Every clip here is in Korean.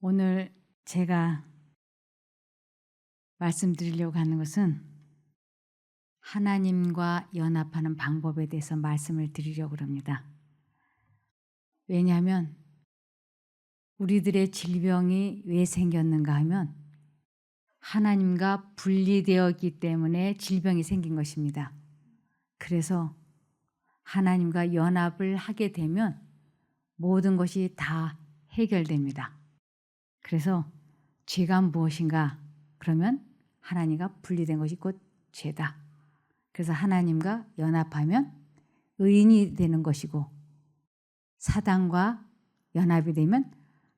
오늘 제가 말씀드리려고 하는 것은 하나님과 연합하는 방법에 대해서 말씀을 드리려고 합니다. 왜냐하면 우리들의 질병이 왜 생겼는가 하면 하나님과 분리되었기 때문에 질병이 생긴 것입니다. 그래서 하나님과 연합을 하게 되면 모든 것이 다 해결됩니다. 그래서 죄가 무엇인가? 그러면 하나님과 분리된 것이 곧 죄다. 그래서 하나님과 연합하면 의인이 되는 것이고 사단과 연합이 되면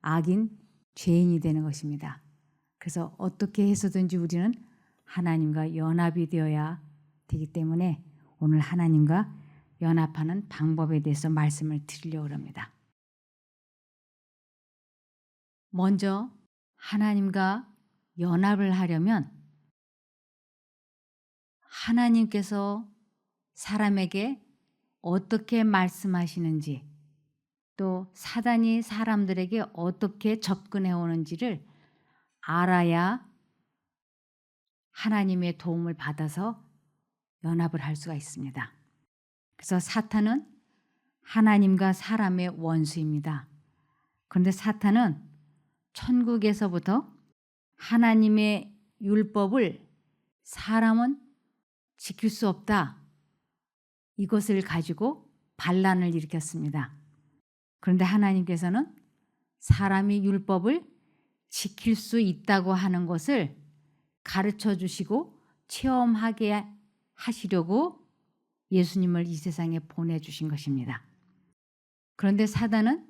악인, 죄인이 되는 것입니다. 그래서 어떻게 해서든지 우리는 하나님과 연합이 되어야 되기 때문에 오늘 하나님과 연합하는 방법에 대해서 말씀을 드리려고 합니다. 먼저 하나님과 연합을 하려면 하나님께서 사람에게 어떻게 말씀하시는지 또 사단이 사람들에게 어떻게 접근해 오는지를 알아야 하나님의 도움을 받아서 연합을 할 수가 있습니다. 그래서 사탄은 하나님과 사람의 원수입니다. 그런데 사탄은 천국에서부터 하나님의 율법을 사람은 지킬 수 없다. 이것을 가지고 반란을 일으켰습니다. 그런데 하나님께서는 사람이 율법을 지킬 수 있다고 하는 것을 가르쳐 주시고 체험하게 하시려고 예수님을 이 세상에 보내주신 것입니다. 그런데 사단은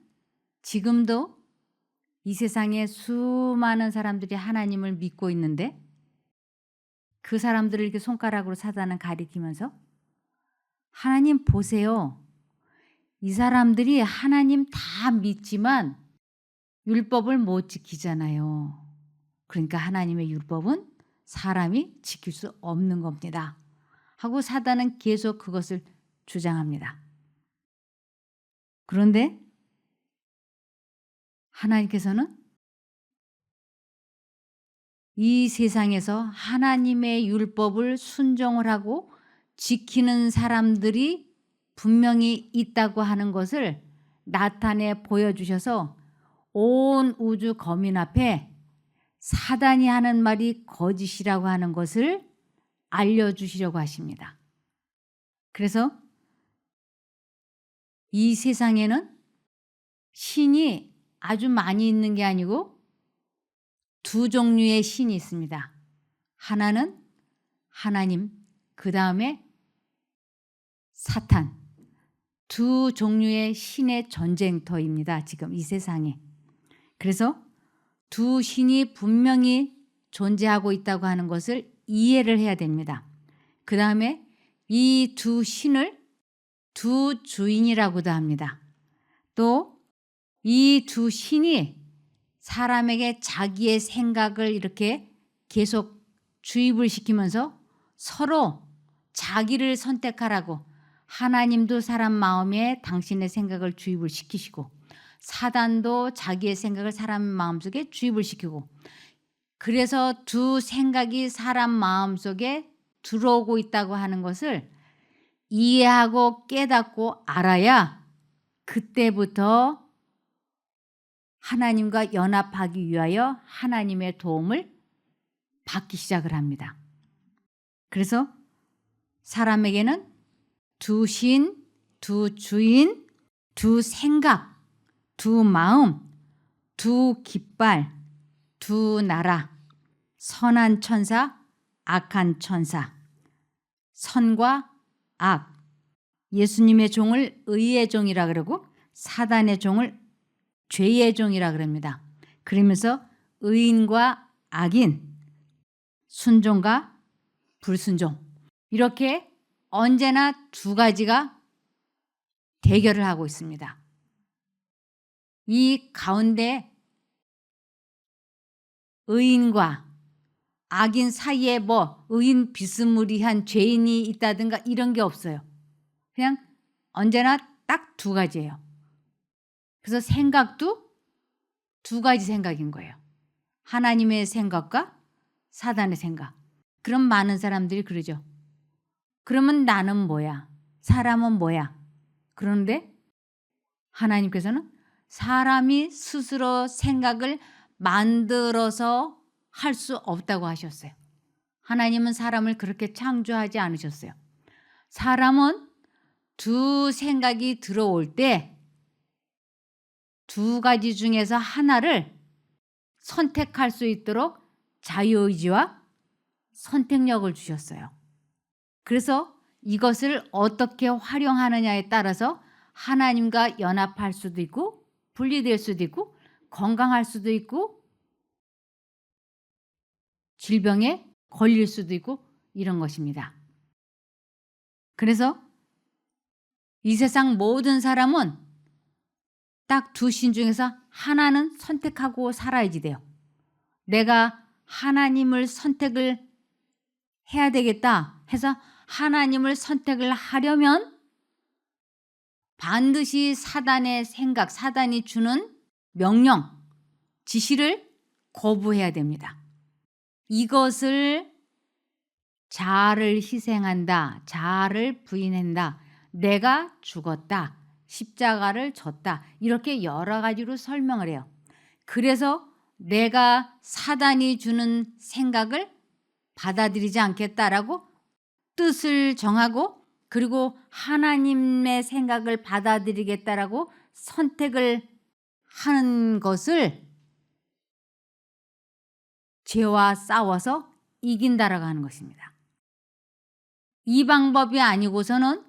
지금도 이 세상에 수많은 사람들이 하나님을 믿고 있는데 그 사람들을 이렇게 손가락으로 사단은 가리키면서 하나님 보세요. 이 사람들이 하나님 다 믿지만 율법을 못 지키잖아요. 그러니까 하나님의 율법은 사람이 지킬 수 없는 겁니다. 하고 사단은 계속 그것을 주장합니다. 그런데 하나님께서는 이 세상에서 하나님의 율법을 순종을 하고 지키는 사람들이 분명히 있다고 하는 것을 나타내 보여주셔서 온 우주 거민 앞에 사단이 하는 말이 거짓이라고 하는 것을 알려주시려고 하십니다. 그래서 이 세상에는 신이 아주 많이 있는 게 아니고 두 종류의 신이 있습니다. 하나는 하나님, 그 다음에 사탄. 두 종류의 신의 전쟁터입니다. 지금 이 세상에. 그래서 두 신이 분명히 존재하고 있다고 하는 것을 이해를 해야 됩니다. 그 다음에 이 두 신을 두 주인이라고도 합니다. 또 이 두 신이 사람에게 자기의 생각을 이렇게 계속 주입을 시키면서 서로 자기를 선택하라고 하나님도 사람 마음에 당신의 생각을 주입을 시키시고 사단도 자기의 생각을 사람 마음속에 주입을 시키고 그래서 두 생각이 사람 마음속에 들어오고 있다고 하는 것을 이해하고 깨닫고 알아야 그때부터 하나님과 연합하기 위하여 하나님의 도움을 받기 시작을 합니다. 그래서 사람에게는 두 신, 두 주인, 두 생각, 두 마음, 두 깃발, 두 나라, 선한 천사, 악한 천사, 선과 악, 예수님의 종을 의의 종이라 그러고 사단의 종을 죄의 종이라 그럽니다. 그러면서 의인과 악인, 순종과 불순종 이렇게 언제나 두 가지가 대결을 하고 있습니다. 이 가운데 의인과 악인 사이에 뭐 의인 비스무리한 죄인이 있다든가 이런 게 없어요. 그냥 언제나 딱 두 가지예요. 그래서 생각도 두 가지 생각인 거예요. 하나님의 생각과 사단의 생각. 그럼 많은 사람들이 그러죠. 그러면 나는 뭐야? 사람은 뭐야? 그런데 하나님께서는 사람이 스스로 생각을 만들어서 할 수 없다고 하셨어요. 하나님은 사람을 그렇게 창조하지 않으셨어요. 사람은 두 생각이 들어올 때 두 가지 중에서 하나를 선택할 수 있도록 자유의지와 선택력을 주셨어요. 그래서 이것을 어떻게 활용하느냐에 따라서 하나님과 연합할 수도 있고 분리될 수도 있고 건강할 수도 있고 질병에 걸릴 수도 있고 이런 것입니다. 그래서 이 세상 모든 사람은 딱 두 신 중에서 하나는 선택하고 살아야지 돼요. 내가 하나님을 선택을 해야 되겠다 해서 하나님을 선택을 하려면 반드시 사단의 생각, 사단이 주는 명령, 지시를 거부해야 됩니다. 이것을 자아를 희생한다, 자아를 부인한다, 내가 죽었다, 십자가를 졌다 이렇게 여러 가지로 설명을 해요. 그래서 내가 사단이 주는 생각을 받아들이지 않겠다라고 뜻을 정하고 그리고 하나님의 생각을 받아들이겠다라고 선택을 하는 것을 죄와 싸워서 이긴다라고 하는 것입니다. 이 방법이 아니고서는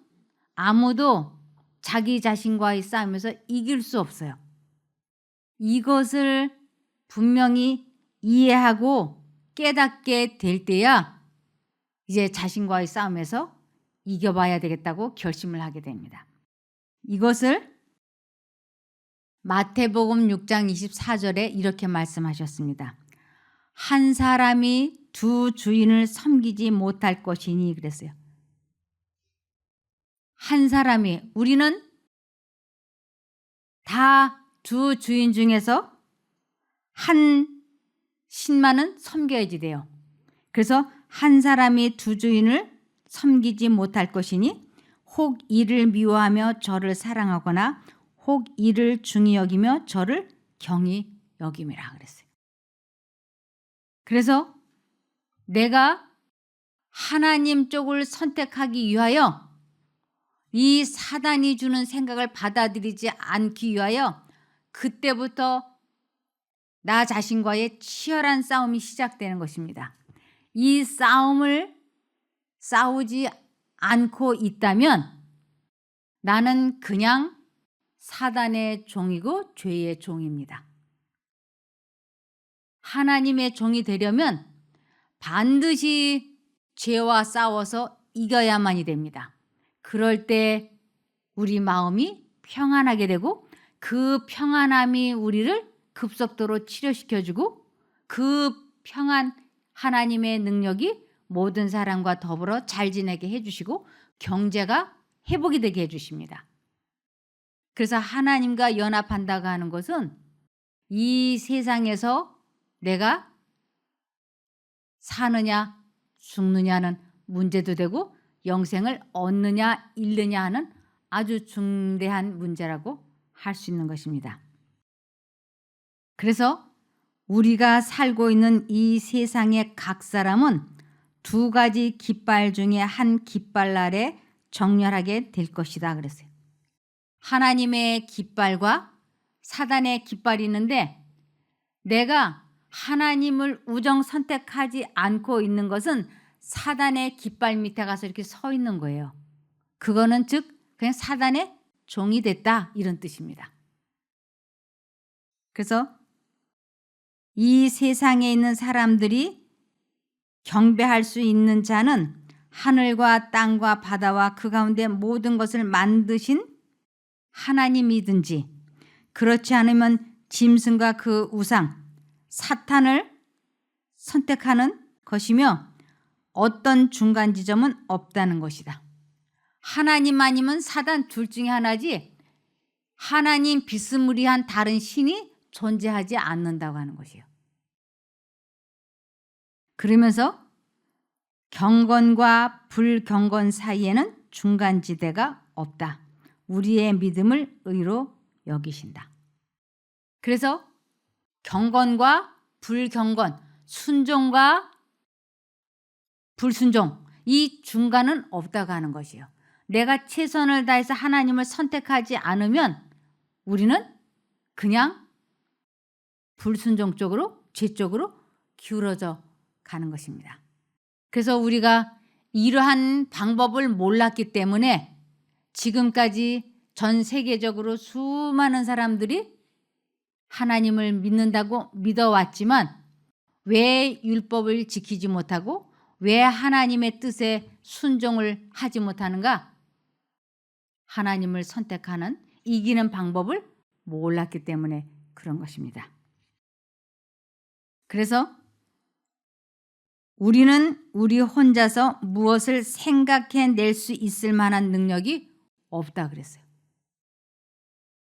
아무도 자기 자신과의 싸움에서 이길 수 없어요. 이것을 분명히 이해하고 깨닫게 될 때야 이제 자신과의 싸움에서 이겨봐야 되겠다고 결심을 하게 됩니다. 이것을 마태복음 6장 24절에 이렇게 말씀하셨습니다. 한 사람이 두 주인을 섬기지 못할 것이니 그랬어요. 한 사람이 우리는 다 두 주인 중에서 한 신만은 섬겨야지 돼요. 그래서 한 사람이 두 주인을 섬기지 못할 것이니 혹 이를 미워하며 저를 사랑하거나 혹 이를 중히 여기며 저를 경히 여김이라 그랬어요. 그래서 내가 하나님 쪽을 선택하기 위하여 이 사단이 주는 생각을 받아들이지 않기 위하여 그때부터 나 자신과의 치열한 싸움이 시작되는 것입니다. 이 싸움을 싸우지 않고 있다면 나는 그냥 사단의 종이고 죄의 종입니다. 하나님의 종이 되려면 반드시 죄와 싸워서 이겨야만이 됩니다. 그럴 때 우리 마음이 평안하게 되고 그 평안함이 우리를 급속도로 치료시켜주고 그 평안 하나님의 능력이 모든 사람과 더불어 잘 지내게 해주시고 경제가 회복이 되게 해주십니다. 그래서 하나님과 연합한다고 하는 것은 이 세상에서 내가 사느냐 죽느냐는 문제도 되고 영생을 얻느냐 잃느냐 하는 아주 중대한 문제라고 할 수 있는 것입니다. 그래서 우리가 살고 있는 이 세상의 각 사람은 두 가지 깃발 중에 한 깃발 아래 정렬하게 될 것이다 그랬어요. 하나님의 깃발과 사단의 깃발이 있는데 내가 하나님을 우정 선택하지 않고 있는 것은 사단의 깃발 밑에 가서 이렇게 서 있는 거예요. 그거는 즉 그냥 사단의 종이 됐다 이런 뜻입니다. 그래서 이 세상에 있는 사람들이 경배할 수 있는 자는 하늘과 땅과 바다와 그 가운데 모든 것을 만드신 하나님이든지 그렇지 않으면 짐승과 그 우상 사탄을 선택하는 것이며 어떤 중간 지점은 없다는 것이다. 하나님 아니면 사단 둘 중에 하나지 하나님 비스무리한 다른 신이 존재하지 않는다고 하는 것이에요. 그러면서 경건과 불경건 사이에는 중간지대가 없다. 우리의 믿음을 의로 여기신다. 그래서 경건과 불경건, 순종과 불순종, 이 중간은 없다고 하는 것이에요. 내가 최선을 다해서 하나님을 선택하지 않으면 우리는 그냥 불순종 쪽으로, 죄 쪽으로 기울어져 가는 것입니다. 그래서 우리가 이러한 방법을 몰랐기 때문에 지금까지 전 세계적으로 수많은 사람들이 하나님을 믿는다고 믿어왔지만 왜 율법을 지키지 못하고 왜 하나님의 뜻에 순종을 하지 못하는가? 하나님을 선택하는 이기는 방법을 몰랐기 때문에 그런 것입니다. 그래서 우리는 우리 혼자서 무엇을 생각해낼 수 있을 만한 능력이 없다 그랬어요.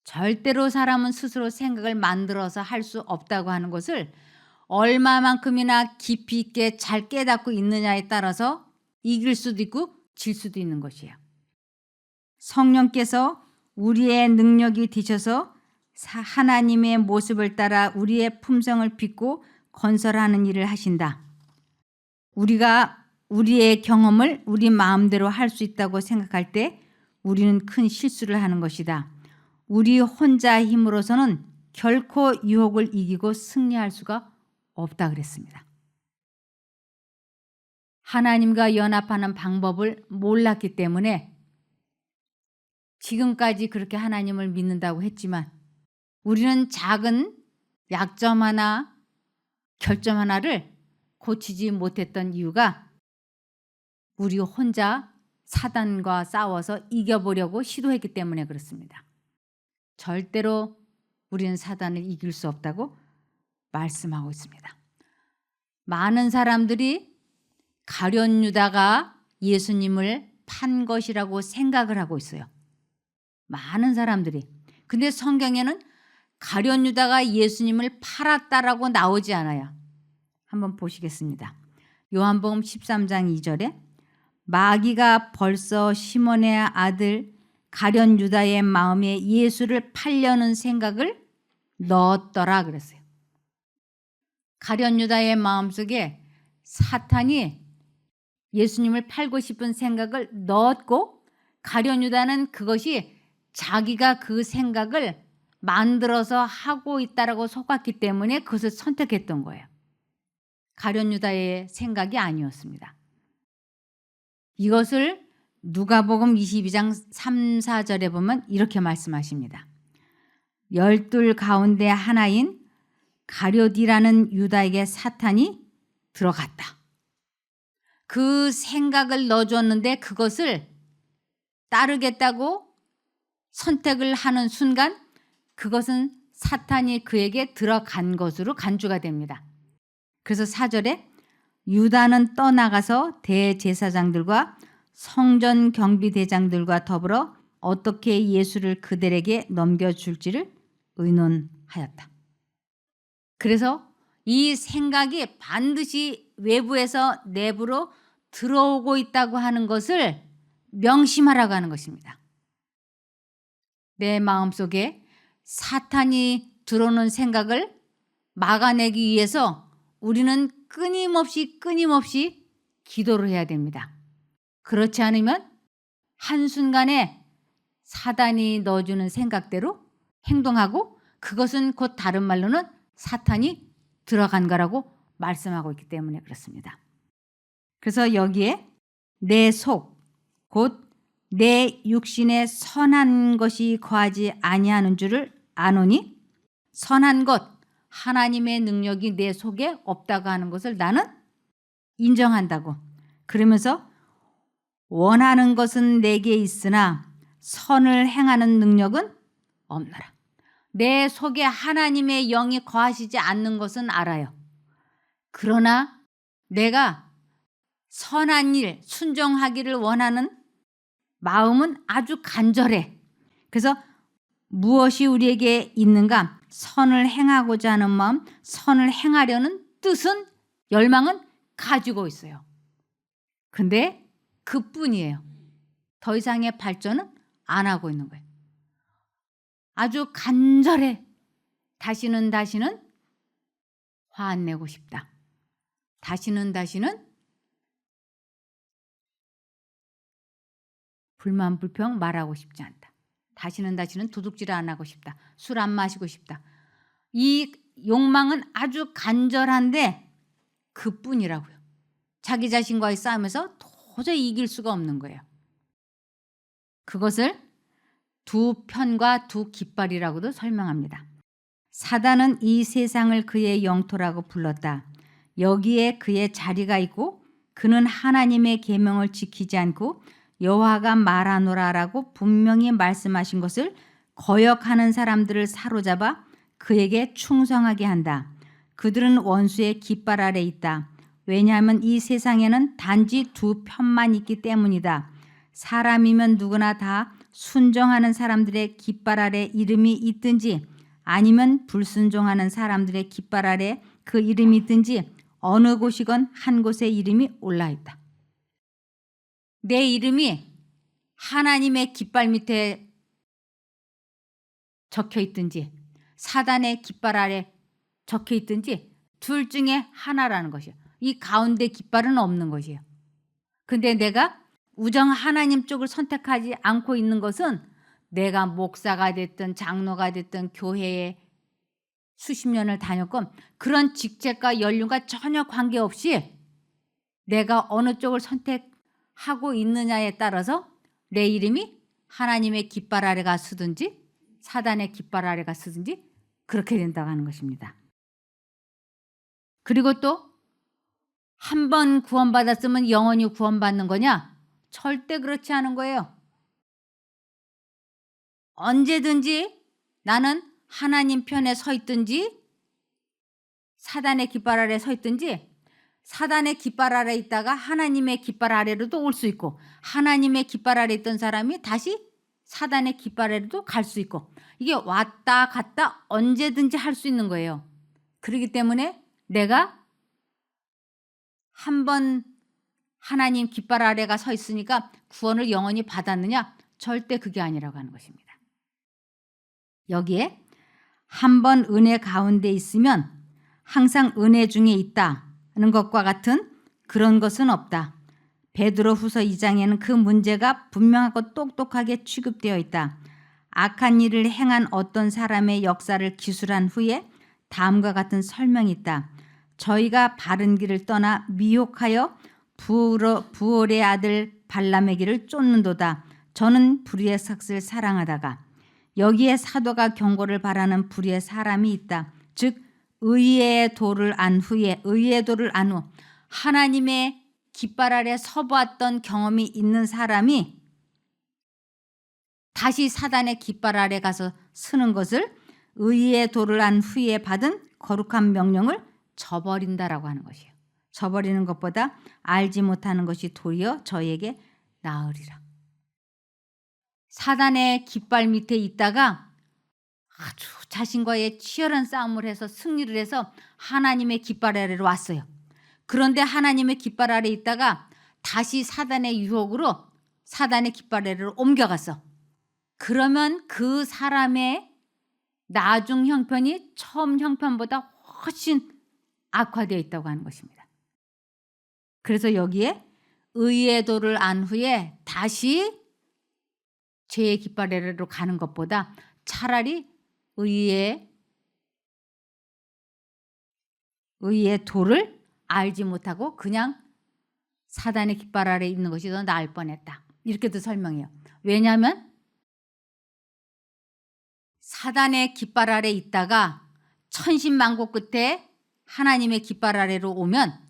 절대로 사람은 스스로 생각을 만들어서 할 수 없다고 하는 것을 얼마만큼이나 깊이 있게 잘 깨닫고 있느냐에 따라서 이길 수도 있고 질 수도 있는 것이에요. 성령께서 우리의 능력이 되셔서 하나님의 모습을 따라 우리의 품성을 빚고 건설하는 일을 하신다. 우리가 우리의 경험을 우리 마음대로 할 수 있다고 생각할 때 우리는 큰 실수를 하는 것이다. 우리 혼자 힘으로서는 결코 유혹을 이기고 승리할 수가 없다 그랬습니다. 하나님과 연합하는 방법을 몰랐기 때문에 지금까지 그렇게 하나님을 믿는다고 했지만 우리는 작은 약점 하나, 결점 하나를 고치지 못했던 이유가 우리 혼자 사단과 싸워서 이겨보려고 시도했기 때문에 그렇습니다. 절대로 우리는 사단을 이길 수 없다고 말씀하고 있습니다. 많은 사람들이 가룟 유다가 예수님을 판 것이라고 생각을 하고 있어요. 많은 사람들이. 근데 성경에는 가룟 유다가 예수님을 팔았다라고 나오지 않아요. 한번 보시겠습니다. 요한복음 13장 2절에 마귀가 벌써 시몬의 아들 가룟 유다의 마음에 예수를 팔려는 생각을 넣었더라 그랬어요. 가룟 유다의 마음속에 사탄이 예수님을 팔고 싶은 생각을 넣었고 가룟 유다는 그것이 자기가 그 생각을 만들어서 하고 있다라고 속았기 때문에 그것을 선택했던 거예요. 가룟 유다의 생각이 아니었습니다. 이것을 누가복음 22장 3, 4절에 보면 이렇게 말씀하십니다. 12 가운데 하나인 가룟이라는 유다에게 사탄이 들어갔다. 그 생각을 넣어줬는데 그것을 따르겠다고 선택을 하는 순간 그것은 사탄이 그에게 들어간 것으로 간주가 됩니다. 그래서 4절에 유다는 떠나가서 대제사장들과 성전 경비대장들과 더불어 어떻게 예수를 그들에게 넘겨줄지를 의논하였다. 그래서 이 생각이 반드시 외부에서 내부로 들어오고 있다고 하는 것을 명심하라고 하는 것입니다. 내 마음속에 사탄이 들어오는 생각을 막아내기 위해서 우리는 끊임없이 기도를 해야 됩니다. 그렇지 않으면 한순간에 사단이 넣어주는 생각대로 행동하고 그것은 곧 다른 말로는 사탄이 들어간 거라고 말씀하고 있기 때문에 그렇습니다. 그래서 여기에 내 속, 곧 내 육신에 선한 것이 거하지 아니하는 줄을 아노니 선한 것, 하나님의 능력이 내 속에 없다고 하는 것을 나는 인정한다고. 그러면서 원하는 것은 내게 있으나 선을 행하는 능력은 없노라. 내 속에 하나님의 영이 거하시지 않는 것은 알아요. 그러나 내가 선한 일, 순종하기를 원하는 마음은 아주 간절해. 그래서 무엇이 우리에게 있는가? 선을 행하고자 하는 마음, 선을 행하려는 뜻은, 열망은 가지고 있어요. 근데 그뿐이에요. 더 이상의 발전은 안 하고 있는 거예요. 아주 간절해. 다시는 화 안 내고 싶다. 다시는 불만 불평 말하고 싶지 않다. 다시는 도둑질 안 하고 싶다. 술 안 마시고 싶다. 이 욕망은 아주 간절한데 그뿐이라고요. 자기 자신과의 싸움에서 도저히 이길 수가 없는 거예요. 그것을 두 편과 두 깃발이라고도 설명합니다. 사단은 이 세상을 그의 영토라고 불렀다. 여기에 그의 자리가 있고 그는 하나님의 계명을 지키지 않고 여호와가 말하노라라고 분명히 말씀하신 것을 거역하는 사람들을 사로잡아 그에게 충성하게 한다. 그들은 원수의 깃발 아래 있다. 왜냐하면 이 세상에는 단지 두 편만 있기 때문이다. 사람이면 누구나 다 순종하는 사람들의 깃발 아래 이름이 있든지 아니면 불순종하는 사람들의 깃발 아래 그 이름이 있든지 어느 곳이건 한 곳에 이름이 올라있다. 내 이름이 하나님의 깃발 밑에 적혀 있든지 사단의 깃발 아래 적혀 있든지 둘 중에 하나라는 것이에요. 이 가운데 깃발은 없는 것이에요. 근데 내가 우정 하나님 쪽을 선택하지 않고 있는 것은 내가 목사가 됐든 장로가 됐든 교회에 수십 년을 다녔건 그런 직책과 연륜과 전혀 관계없이 내가 어느 쪽을 선택하고 있느냐에 따라서 내 이름이 하나님의 깃발 아래가 쓰든지 사단의 깃발 아래가 쓰든지 그렇게 된다고 하는 것입니다. 그리고 또 한 번 구원받았으면 영원히 구원받는 거냐? 절대 그렇지 않은 거예요. 언제든지 나는 하나님 편에 서 있든지 사단의 깃발 아래 서 있든지 사단의 깃발 아래 있다가 하나님의 깃발 아래로도 올 수 있고 하나님의 깃발 아래 있던 사람이 다시 사단의 깃발 아래로도 갈 수 있고 이게 왔다 갔다 언제든지 할 수 있는 거예요. 그렇기 때문에 내가 한 번 하나님 깃발 아래가 서 있으니까 구원을 영원히 받았느냐? 절대 그게 아니라고 하는 것입니다. 여기에 한 번 은혜 가운데 있으면 항상 은혜 중에 있다는 것과 같은 그런 것은 없다. 베드로후서 2장에는 그 문제가 분명하고 똑똑하게 취급되어 있다. 악한 일을 행한 어떤 사람의 역사를 기술한 후에 다음과 같은 설명이 있다. 저희가 바른 길을 떠나 미혹하여 부올의 아들 발람의 길을 쫓는도다. 저는 불의의 삭슬 사랑하다가 여기에 사도가 경고를 바라는 불의의 사람이 있다. 즉 의의 도를 안 후 하나님의 깃발 아래 서보았던 경험이 있는 사람이 다시 사단의 깃발 아래 가서 서는 것을 의의 도를 안 후에 받은 거룩한 명령을 저버린다라고 하는 것이에요. 저버리는 것보다 알지 못하는 것이 도리어 저에게 나으리라. 사단의 깃발 밑에 있다가 아주 자신과의 치열한 싸움을 해서 승리를 해서 하나님의 깃발 아래로 왔어요. 그런데 하나님의 깃발 아래 있다가 다시 사단의 유혹으로 사단의 깃발 아래로 옮겨갔어. 그러면 그 사람의 나중 형편이 처음 형편보다 훨씬 악화되어 있다고 하는 것입니다. 그래서 여기에 의의 도를 안 후에 다시 죄의 깃발 아래로 가는 것보다 차라리 의의 도를 알지 못하고 그냥 사단의 깃발 아래에 있는 것이 더 나을 뻔했다. 이렇게도 설명해요. 왜냐하면 사단의 깃발 아래에 있다가 천신만고 끝에 하나님의 깃발 아래로 오면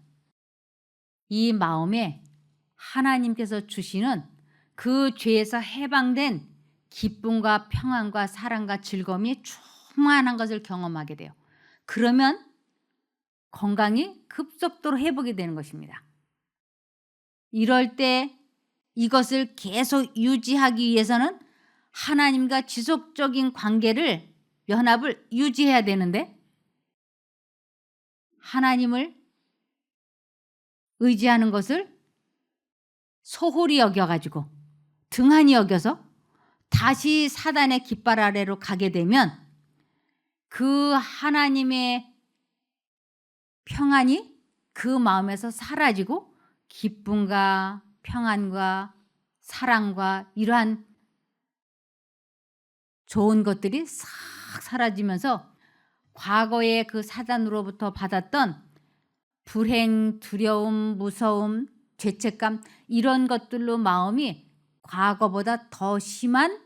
이 마음에 하나님께서 주시는 그 죄에서 해방된 기쁨과 평안과 사랑과 즐거움이 충만한 것을 경험하게 돼요. 그러면 건강이 급속도로 회복이 되는 것입니다. 이럴 때 이것을 계속 유지하기 위해서는 하나님과 지속적인 관계를 연합을 유지해야 되는데 하나님을 의지하는 것을 소홀히 여겨가지고 등한히 여겨서 다시 사단의 깃발 아래로 가게 되면 그 하나님의 평안이 그 마음에서 사라지고 기쁨과 평안과 사랑과 이러한 좋은 것들이 싹 사라지면서 과거에 그 사단으로부터 받았던 불행, 두려움, 무서움, 죄책감 이런 것들로 마음이 과거보다 더 심한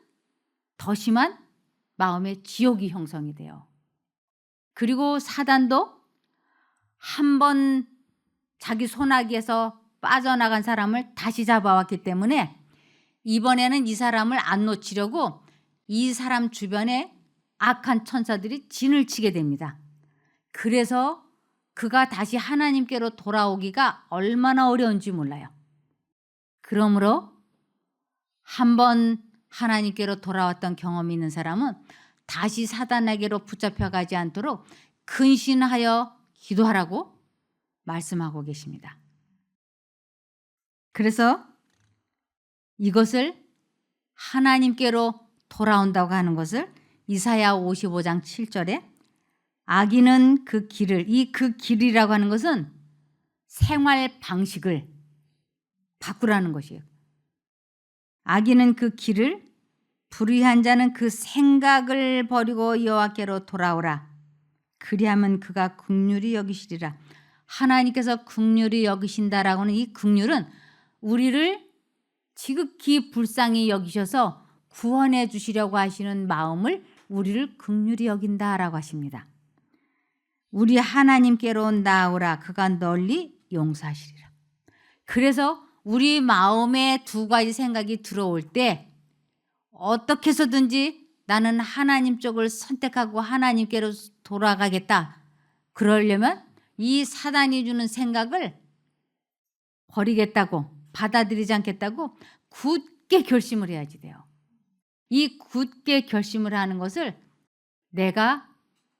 마음의 지옥이 형성이 돼요. 그리고 사단도 한번 자기 손아귀에서 빠져나간 사람을 다시 잡아왔기 때문에 이번에는 이 사람을 안 놓치려고 이 사람 주변에 악한 천사들이 진을 치게 됩니다. 그래서 그가 다시 하나님께로 돌아오기가 얼마나 어려운지 몰라요. 그러므로 한번 하나님께로 돌아왔던 경험이 있는 사람은 다시 사단에게로 붙잡혀가지 않도록 근신하여 기도하라고 말씀하고 계십니다. 그래서 이것을 하나님께로 돌아온다고 하는 것을 이사야 55장 7절에 악인은 그 길을, 그 길이라고 하는 것은 생활 방식을 바꾸라는 것이에요. 악인은 그 길을, 불의한 자는 그 생각을 버리고 여호와께로 돌아오라. 그리하면 그가 긍휼히 여기시리라. 하나님께서 긍휼히 여기신다라고는 이 긍휼은 우리를 지극히 불쌍히 여기셔서 구원해 주시려고 하시는 마음을 우리를 긍휼히 여긴다라고 하십니다. 우리 하나님께로 나오라. 그가 널리 용서하시리라. 그래서 우리 마음에 두 가지 생각이 들어올 때 어떻게 해서든지 나는 하나님 쪽을 선택하고 하나님께로 돌아가겠다. 그러려면 이 사단이 주는 생각을 버리겠다고, 받아들이지 않겠다고 굳게 결심을 해야지 돼요. 이 굳게 결심을 하는 것을 내가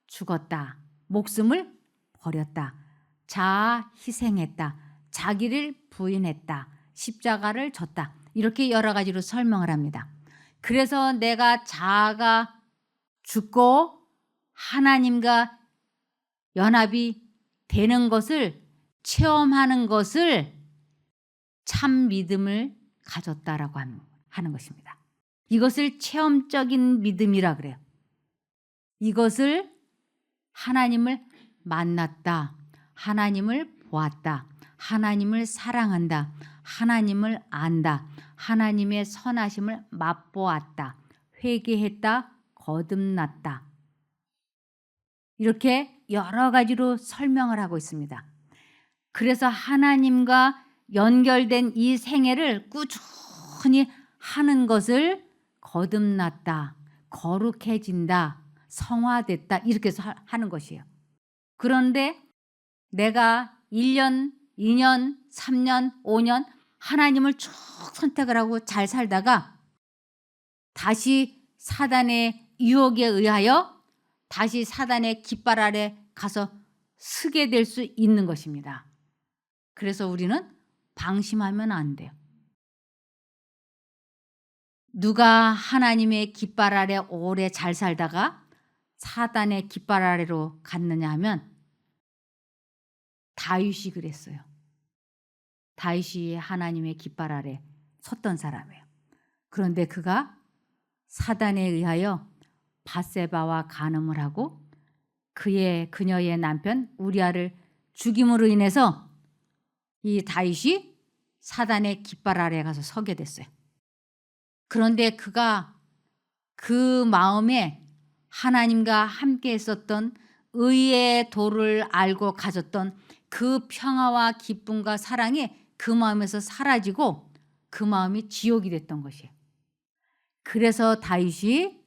죽었다, 목숨을 버렸다, 자아 희생했다, 자기를 부인했다, 십자가를 졌다, 이렇게 여러 가지로 설명을 합니다. 그래서 내가 자아가 죽고 하나님과 연합이 되는 것을 체험하는 것을 참 믿음을 가졌다라고 하는 것입니다. 이것을 체험적인 믿음이라 그래요. 이것을 하나님을 만났다, 하나님을 보았다, 하나님을 사랑한다, 하나님을 안다, 하나님의 선하심을 맛보았다, 회개했다, 거듭났다. 이렇게 여러 가지로 설명을 하고 있습니다. 그래서 하나님과 연결된 이 생애를 꾸준히 하는 것을 거듭났다, 거룩해진다, 성화됐다 이렇게 해서 하는 것이에요. 그런데 내가 1년, 2년, 3년, 5년 하나님을 쭉 선택을 하고 잘 살다가 다시 사단의 유혹에 의하여 다시 사단의 깃발 아래 가서 서게 될 수 있는 것입니다. 그래서 우리는 방심하면 안 돼요. 누가 하나님의 깃발 아래 오래 잘 살다가 사단의 깃발 아래로 갔느냐 하면 다윗이 그랬어요. 다윗이 하나님의 깃발 아래 섰던 사람이에요. 그런데 그가 사단에 의하여 밧세바와 간음을 하고 그녀의 남편 우리아를 죽임으로 인해서 이 다윗이 사단의 깃발 아래에 가서 서게 됐어요. 그런데 그가 그 마음에 하나님과 함께 있었던 의의 도를 알고 가졌던 그 평화와 기쁨과 사랑이 그 마음에서 사라지고 그 마음이 지옥이 됐던 것이에요. 그래서 다윗이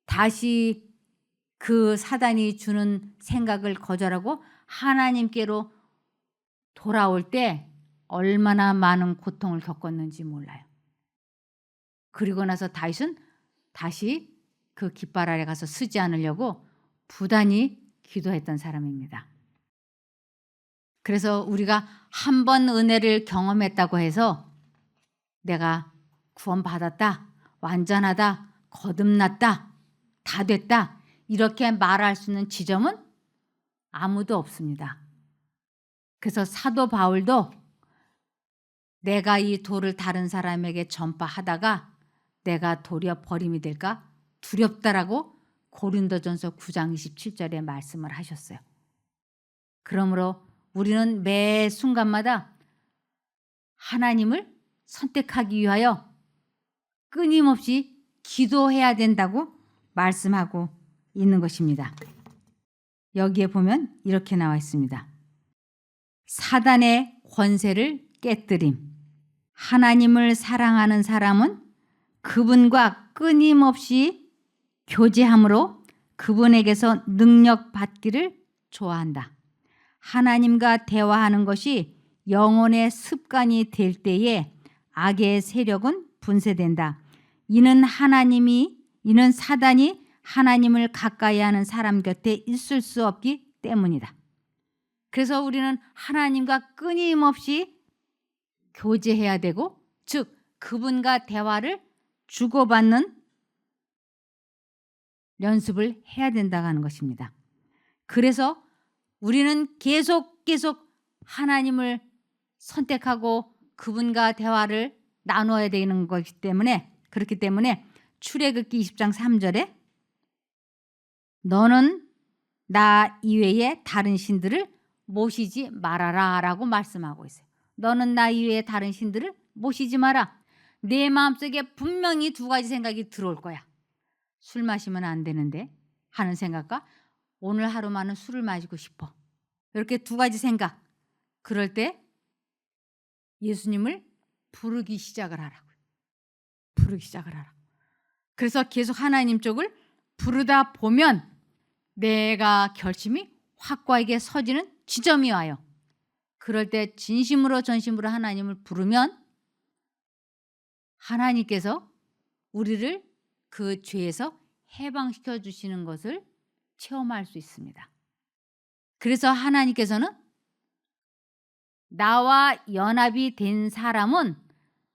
다시 그 사단이 주는 생각을 거절하고 하나님께로 돌아올 때 얼마나 많은 고통을 겪었는지 몰라요. 그리고 나서 다윗은 다시 그 깃발 아래 가서 서지 않으려고 부단히 기도했던 사람입니다. 그래서 우리가 한 번 은혜를 경험했다고 해서 내가 구원받았다, 완전하다, 거듭났다, 다 됐다 이렇게 말할 수 있는 지점은 아무도 없습니다. 그래서 사도 바울도 내가 이 도를 다른 사람에게 전파하다가 내가 도리어 버림이 될까 두렵다라고 고린도전서 9장 27절에 말씀을 하셨어요. 그러므로 우리는 매 순간마다 하나님을 선택하기 위하여 끊임없이 기도해야 된다고 말씀하고 있는 것입니다. 여기에 보면 이렇게 나와 있습니다. 사단의 권세를 깨뜨림. 하나님을 사랑하는 사람은 그분과 끊임없이 교제함으로 그분에게서 능력 받기를 좋아한다. 하나님과 대화하는 것이 영혼의 습관이 될 때에 악의 세력은 분쇄된다. 이는 사단이 하나님을 가까이 하는 사람 곁에 있을 수 없기 때문이다. 그래서 우리는 하나님과 끊임없이 교제해야 되고, 즉 그분과 대화를 주고받는 연습을 해야 된다고 하는 것입니다. 그래서 우리는 계속 하나님을 선택하고 그분과 대화를 나눠야 되는 것이기 때문에, 그렇기 때문에 출애굽기 20장 3절에 너는 나 이외에 다른 신들을 모시지 말아라 라고 말씀하고 있어요. 너는 나 이외에 다른 신들을 모시지 마라. 내 마음속에 분명히 두 가지 생각이 들어올 거야. 술 마시면 안 되는데 하는 생각과 오늘 하루만은 술을 마시고 싶어. 이렇게 두 가지 생각. 그럴 때 예수님을 부르기 시작을 하라고요. 부르기 시작을 하라. 그래서 계속 하나님 쪽을 부르다 보면 내가 결심이 확고하게 서지는 지점이 와요. 그럴 때 진심으로 전심으로 하나님을 부르면 하나님께서 우리를 그 죄에서 해방시켜 주시는 것을 체험할 수 있습니다. 그래서 하나님께서는 나와 연합이 된 사람은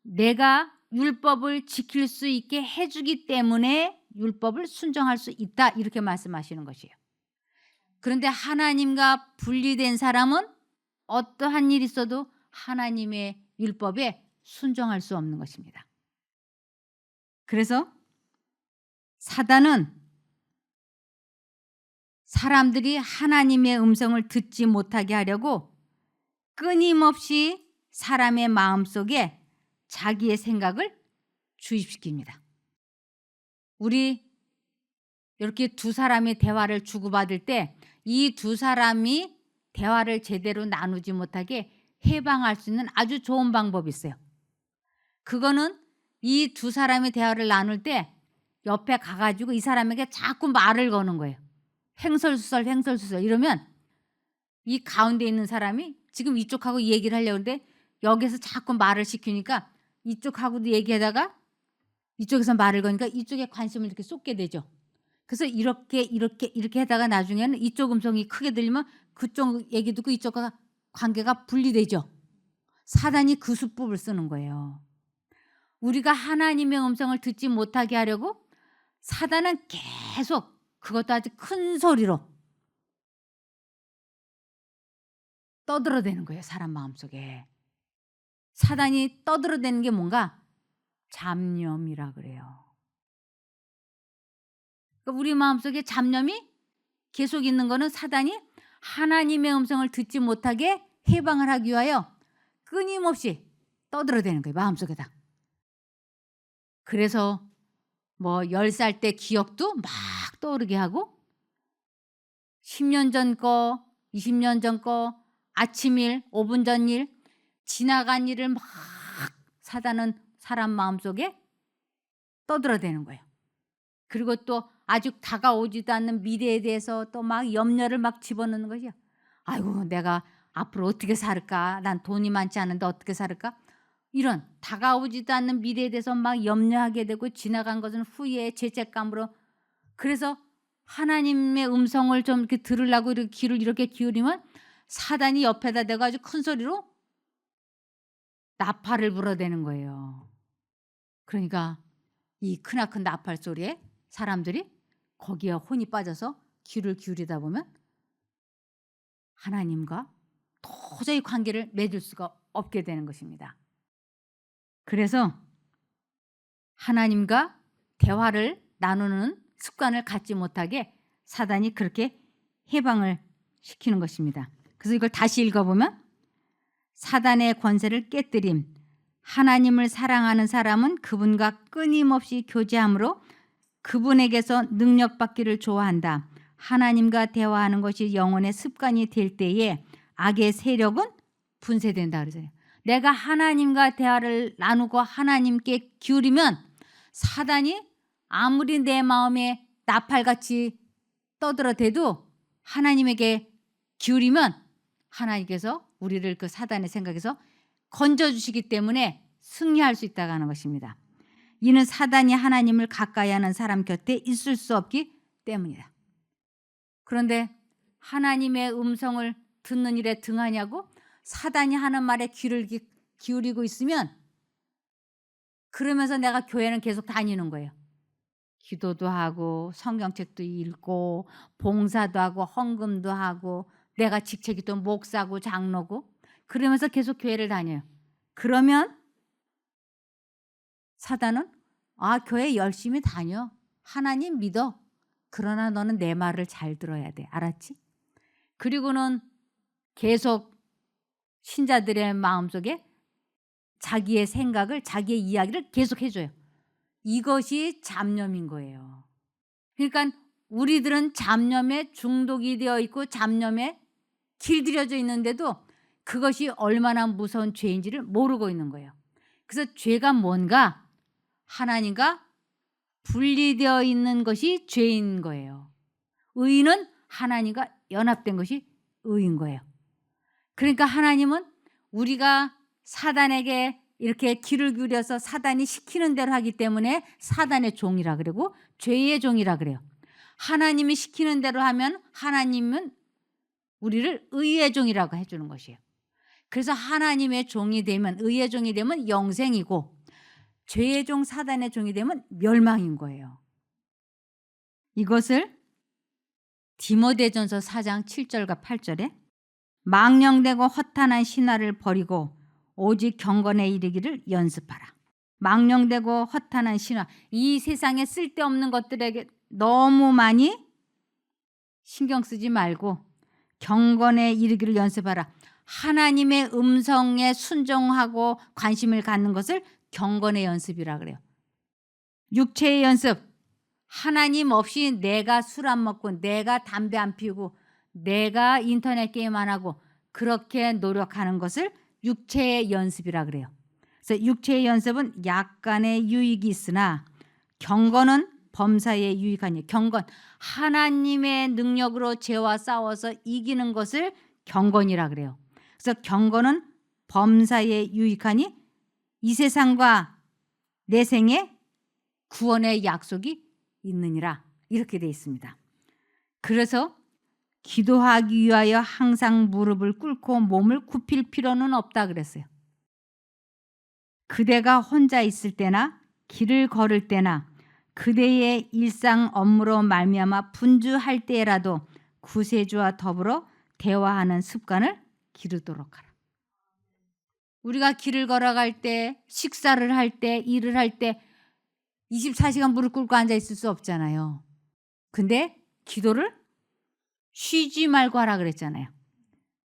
내가 율법을 지킬 수 있게 해주기 때문에 율법을 순종할 수 있다 이렇게 말씀하시는 것이에요. 그런데 하나님과 분리된 사람은 어떠한 일이 있어도 하나님의 율법에 순종할 수 없는 것입니다. 그래서 사단은 사람들이 하나님의 음성을 듣지 못하게 하려고 끊임없이 사람의 마음속에 자기의 생각을 주입시킵니다. 우리 이렇게 두 사람이 대화를 주고받을 때 이 두 사람이 대화를 제대로 나누지 못하게 해방할 수 있는 아주 좋은 방법이 있어요. 그거는 이 두 사람이 대화를 나눌 때 옆에 가가지고 이 사람에게 자꾸 말을 거는 거예요. 횡설수설 이러면 이 가운데 있는 사람이 지금 이쪽하고 얘기를 하려고 하는데 여기서 자꾸 말을 시키니까 이쪽하고도 얘기하다가 이쪽에서 말을 거니까 이쪽에 관심을 이렇게 쏟게 되죠. 그래서 이렇게 하다가 나중에는 이쪽 음성이 크게 들리면 그쪽 얘기 듣고 이쪽과 관계가 분리되죠. 사단이 그 수법을 쓰는 거예요. 우리가 하나님의 음성을 듣지 못하게 하려고 사단은 계속 그것도 아주 큰 소리로 떠들어대는 거예요. 사람 마음속에. 사단이 떠들어대는 게 뭔가 잡념이라 그래요. 그러니까 우리 마음속에 잡념이 계속 있는 거는 사단이 하나님의 음성을 듣지 못하게 해방을 하기 위하여 끊임없이 떠들어대는 거예요. 마음속에다. 그래서 뭐 10살 때 기억도 막 떠오르게 하고 10년 전 거, 20년 전 거, 아침 일, 5분 전 일, 지나간 일을 막 사단은 사람 마음속에 떠들어대는 거예요. 그리고 또 아직 다가오지도 않는 미래에 대해서 또 막 염려를 막 집어넣는 거죠. 아이고 내가 앞으로 어떻게 살까? 난 돈이 많지 않은데 어떻게 살까? 이런 다가오지도 않는 미래에 대해서 막 염려하게 되고 지나간 것은 후회에 죄책감으로 그래서 하나님의 음성을 좀 이렇게 들으려고 이렇게 귀를 이렇게 기울이면 사단이 옆에다 대고 아주 큰 소리로 나팔을 불어대는 거예요. 그러니까 이 크나큰 나팔 소리에 사람들이 거기에 혼이 빠져서 귀를 기울이다 보면 하나님과 도저히 관계를 맺을 수가 없게 되는 것입니다. 그래서 하나님과 대화를 나누는 습관을 갖지 못하게 사단이 그렇게 해방을 시키는 것입니다. 그래서 이걸 다시 읽어보면 사단의 권세를 깨뜨림 하나님을 사랑하는 사람은 그분과 끊임없이 교제함으로 그분에게서 능력받기를 좋아한다. 하나님과 대화하는 것이 영혼의 습관이 될 때에 악의 세력은 분쇄된다 그러잖아요. 내가 하나님과 대화를 나누고 하나님께 기울이면 사단이 아무리 내 마음에 나팔같이 떠들어대도 하나님에게 기울이면 하나님께서 우리를 그 사단의 생각에서 건져주시기 때문에 승리할 수 있다고 하는 것입니다. 이는 사단이 하나님을 가까이 하는 사람 곁에 있을 수 없기 때문이다. 그런데 하나님의 음성을 듣는 일에 등하냐고 사단이 하는 말에 귀를 기울이고 있으면 그러면서 내가 교회는 계속 다니는 거예요. 기도도 하고 성경책도 읽고 봉사도 하고 헌금도 하고 내가 직책이 또 목사고 장로고 그러면서 계속 교회를 다녀요. 그러면 사단은 교회 열심히 다녀. 하나님 믿어. 그러나 너는 내 말을 잘 들어야 돼. 알았지? 그리고는 계속 신자들의 마음속에 자기의 생각을 자기의 이야기를 계속 해줘요. 이것이 잡념인 거예요. 그러니까 우리들은 잡념에 중독이 되어 있고 잡념에 길들여져 있는데도 그것이 얼마나 무서운 죄인지를 모르고 있는 거예요. 그래서 죄가 뭔가 하나님과 분리되어 있는 것이 죄인 거예요. 의는 하나님과 연합된 것이 의인 거예요. 그러니까 하나님은 우리가 사단에게 이렇게 귀를 기울여서 사단이 시키는 대로 하기 때문에 사단의 종이라 그러고 죄의 종이라 그래요. 하나님이 시키는 대로 하면 하나님은 우리를 의의 종이라고 해주는 것이에요. 그래서 하나님의 종이 되면 의의 종이 되면 영생이고 죄의 종 사단의 종이 되면 멸망인 거예요. 이것을 디모데전서 4장 7절과 8절에 망령되고 허탄한 신화를 버리고 오직 경건에 이르기를 연습하라. 망령되고 허탄한 신화, 이 세상에 쓸데없는 것들에게 너무 많이 신경 쓰지 말고 경건에 이르기를 연습하라. 하나님의 음성에 순종하고 관심을 갖는 것을 경건의 연습이라 그래요. 육체의 연습, 하나님 없이 내가 술 안 먹고 내가 담배 안 피우고 내가 인터넷 게임 안 하고 그렇게 노력하는 것을 육체의 연습이라 그래요. 그래서 육체의 연습은 약간의 유익이 있으나 경건은 범사에 유익하니 경건, 하나님의 능력으로 죄와 싸워서 이기는 것을 경건이라 그래요. 그래서 경건은 범사에 유익하니 이 세상과 내 생에 구원의 약속이 있느니라 이렇게 되어 있습니다. 그래서 기도하기 위하여 항상 무릎을 꿇고 몸을 굽힐 필요는 없다 그랬어요. 그대가 혼자 있을 때나 길을 걸을 때나 그대의 일상 업무로 말미암아 분주할 때라도 구세주와 더불어 대화하는 습관을 기르도록 하라. 우리가 길을 걸어갈 때, 식사를 할 때, 일을 할 때 24시간 무릎 꿇고 앉아 있을 수 없잖아요. 근데 기도를 쉬지 말고 하라 그랬잖아요.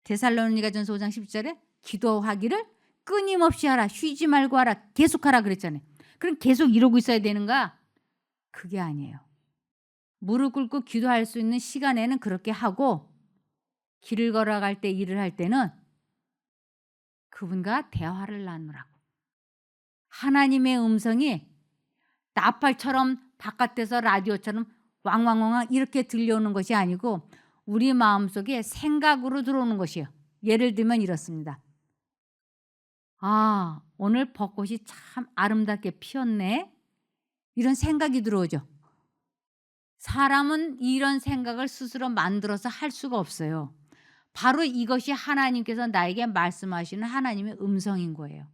데살로니가전서 5장 10절에 기도하기를 끊임없이 하라. 쉬지 말고 하라. 계속 하라 그랬잖아요. 그럼 계속 이러고 있어야 되는가? 그게 아니에요. 무릎 꿇고 기도할 수 있는 시간에는 그렇게 하고 길을 걸어갈 때 일을 할 때는 그분과 대화를 나누라고. 하나님의 음성이 나팔처럼 바깥에서 라디오처럼 왕왕왕왕 이렇게 들려오는 것이 아니고 우리 마음속에 생각으로 들어오는 것이에요. 예를 들면 이렇습니다. 오늘 벚꽃이 참 아름답게 피었네. 이런 생각이 들어오죠. 사람은 이런 생각을 스스로 만들어서 할 수가 없어요. 바로 이것이 하나님께서 나에게 말씀하시는 하나님의 음성인 거예요.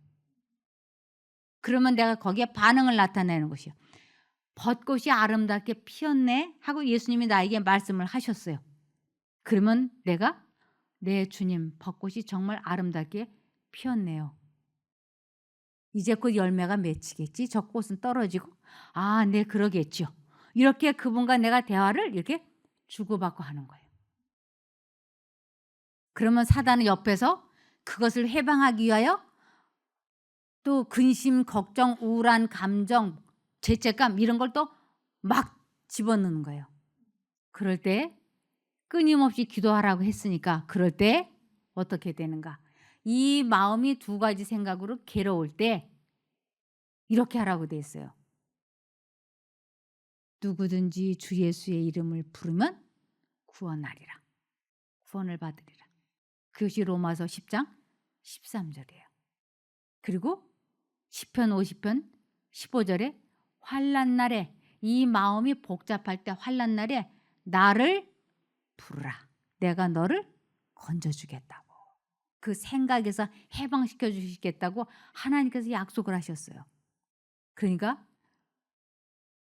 그러면 내가 거기에 반응을 나타내는 것이요. 벚꽃이 아름답게 피었네 하고 예수님이 나에게 말씀을 하셨어요. 그러면 내가 네 주님 벚꽃이 정말 아름답게 피었네요. 이제 곧 열매가 맺히겠지. 저 꽃은 떨어지고 아, 네 그러겠죠. 이렇게 그분과 내가 대화를 이렇게 주고받고 하는 거예요. 그러면 사단은 옆에서 그것을 해방하기 위하여 또 근심, 걱정, 우울한 감정, 죄책감 이런 걸 또 막 집어넣는 거예요. 그럴 때 끊임없이 기도하라고 했으니까 그럴 때 어떻게 되는가? 이 마음이 두 가지 생각으로 괴로울 때 이렇게 하라고 돼 있어요. 누구든지 주 예수의 이름을 부르면 구원하리라. 구원을 받으리라. 그것이 로마서 10장 13절이에요. 그리고 시편 50편 15절에 환난 날에 이 마음이 복잡할 때 환난 날에 나를 부르라. 내가 너를 건져주겠다고. 그 생각에서 해방시켜 주시겠다고 하나님께서 약속을 하셨어요. 그러니까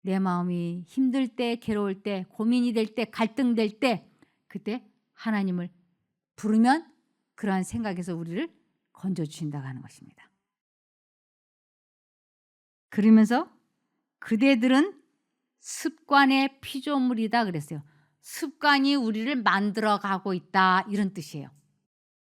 내 마음이 힘들 때, 괴로울 때, 고민이 될 때, 갈등될 때 그때 하나님을 부르면 그러한 생각에서 우리를 건져주신다고 하는 것입니다. 그러면서 그대들은 습관의 피조물이다 그랬어요. 습관이 우리를 만들어가고 있다 이런 뜻이에요.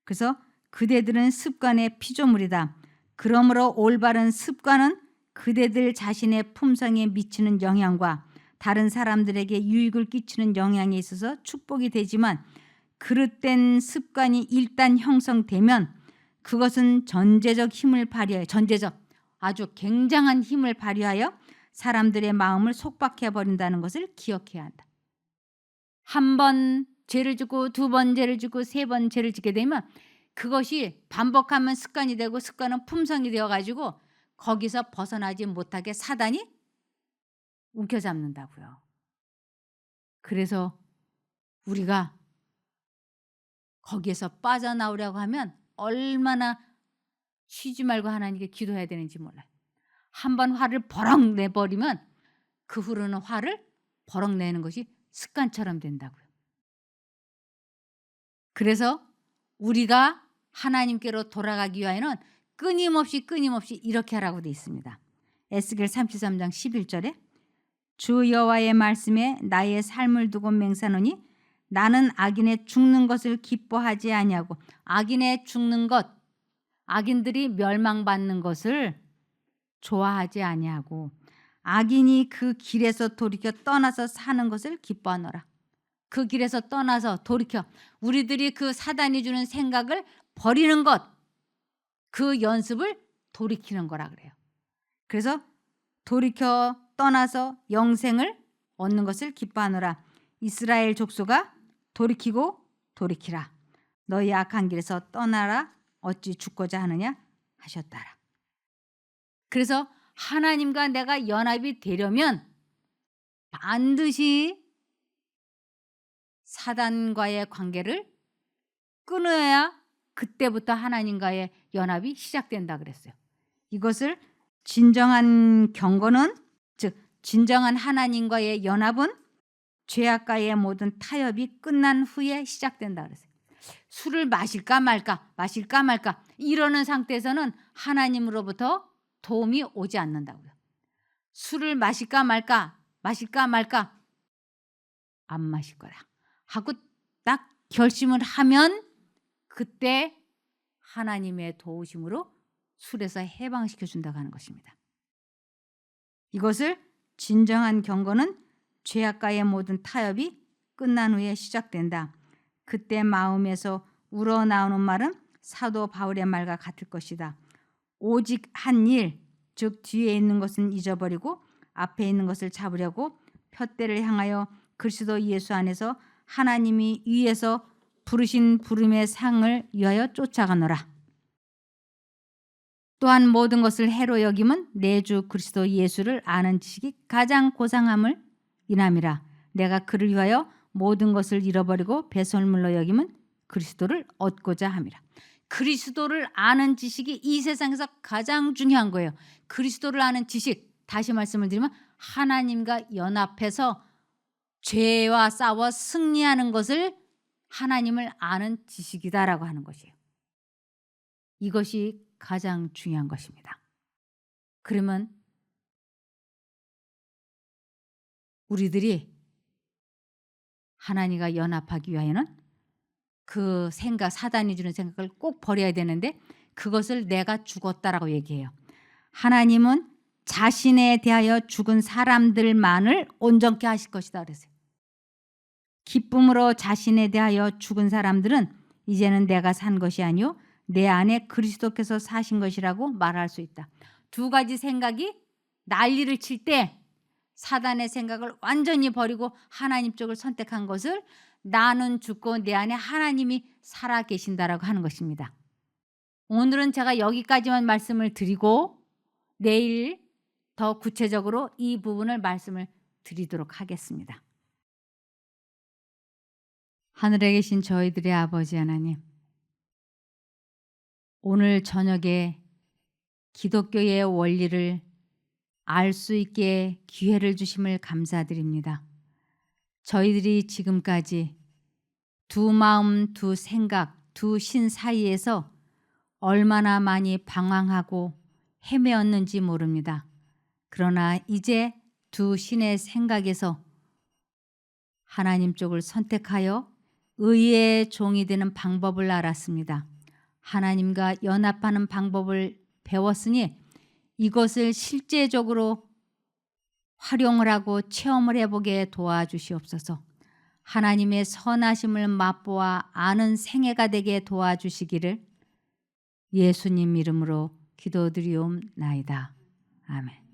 그래서 그대들은 습관의 피조물이다. 그러므로 올바른 습관은 그대들 자신의 품성에 미치는 영향과 다른 사람들에게 유익을 끼치는 영향에 있어서 축복이 되지만 그릇된 습관이 일단 형성되면 그것은 전제적 힘을 발휘하여 아주 굉장한 힘을 발휘하여 사람들의 마음을 속박해 버린다는 것을 기억해야 한다. 한 번 죄를 짓고 두 번 죄를 짓고 세 번 죄를 짓게 되면 그것이 반복하면 습관이 되고 습관은 품성이 되어 가지고 거기서 벗어나지 못하게 사단이 움켜잡는다고요. 그래서 우리가 거기에서 빠져나오려고 하면 얼마나 쉬지 말고 하나님께 기도해야 되는지 몰라요. 한 번 화를 버럭 내버리면 그 후로는 화를 버럭 내는 것이 습관처럼 된다고요. 그래서 우리가 하나님께로 돌아가기 위하여는 끊임없이 이렇게 하라고 되어 있습니다. 에스겔 33장 11절에 주 여호와의 말씀에 나의 삶을 두고 맹세하노니 나는 악인의 죽는 것을 기뻐하지 아니하고 악인의 죽는 것, 악인들이 멸망받는 것을 좋아하지 아니하고 악인이 그 길에서 돌이켜 떠나서 사는 것을 기뻐하노라. 그 길에서 떠나서 돌이켜 우리들이 그 사단이 주는 생각을 버리는 것, 그 연습을 돌이키는 거라 그래요. 그래서 돌이켜 떠나서 영생을 얻는 것을 기뻐하노라. 이스라엘 족속아 돌이키고 돌이키라. 너희 악한 길에서 떠나라. 어찌 죽고자 하느냐 하셨다라. 그래서 하나님과 내가 연합이 되려면 반드시 사단과의 관계를 끊어야 그때부터 하나님과의 연합이 시작된다 그랬어요. 이것을 진정한 경건은 즉 진정한 하나님과의 연합은 죄악과의 모든 타협이 끝난 후에 시작된다 그랬어요. 술을 마실까 말까 이러는 상태에서는 하나님으로부터 도움이 오지 않는다고요. 술을 마실까 말까 안 마실 거다 하고 딱 결심을 하면 그때 하나님의 도우심으로 술에서 해방시켜 준다고 하는 것입니다. 이것을 진정한 경건은 죄악과의 모든 타협이 끝난 후에 시작된다. 그때 마음에서 우러나오는 말은 사도 바울의 말과 같을 것이다. 오직 한 일, 즉 뒤에 있는 것은 잊어버리고 앞에 있는 것을 잡으려고 푯대를 향하여 그리스도 예수 안에서 하나님이 위에서 부르신 부름의 상을 위하여 쫓아가노라. 또한 모든 것을 해로 여김은 내 주 그리스도 예수를 아는 지식이 가장 고상함을 인함이라. 내가 그를 위하여 모든 것을 잃어버리고 배설물로 여김은 그리스도를 얻고자 함이라. 그리스도를 아는 지식이 이 세상에서 가장 중요한 거예요. 그리스도를 아는 지식, 다시 말씀을 드리면 하나님과 연합해서 죄와 싸워 승리하는 것을 하나님을 아는 지식이다라고 하는 것이에요. 이것이 가장 중요한 것입니다. 그러면 우리들이 하나님과 연합하기 위하여는 그 생각, 사단이 주는 생각을 꼭 버려야 되는데 그것을 내가 죽었다라고 얘기해요. 하나님은 자신에 대하여 죽은 사람들만을 온전케 하실 것이다 그랬어요. 기쁨으로 자신에 대하여 죽은 사람들은 이제는 내가 산 것이 아니요 내 안에 그리스도께서 사신 것이라고 말할 수 있다. 두 가지 생각이 난리를 칠 때 사단의 생각을 완전히 버리고 하나님 쪽을 선택한 것을 나는 죽고 내 안에 하나님이 살아 계신다라고 하는 것입니다. 오늘은 제가 여기까지만 말씀을 드리고 내일 더 구체적으로 이 부분을 말씀을 드리도록 하겠습니다. 하늘에 계신 저희들의 아버지 하나님, 오늘 저녁에 기독교의 원리를 알 수 있게 기회를 주심을 감사드립니다. 저희들이 지금까지 두 마음, 두 생각, 두 신 사이에서 얼마나 많이 방황하고 헤매었는지 모릅니다. 그러나 이제 두 신의 생각에서 하나님 쪽을 선택하여 의의 종이 되는 방법을 알았습니다. 하나님과 연합하는 방법을 배웠으니 이것을 실제적으로 활용을 하고 체험을 해보게 도와주시옵소서. 하나님의 선하심을 맛보아 아는 생애가 되게 도와주시기를 예수님 이름으로 기도드리옵나이다. 아멘.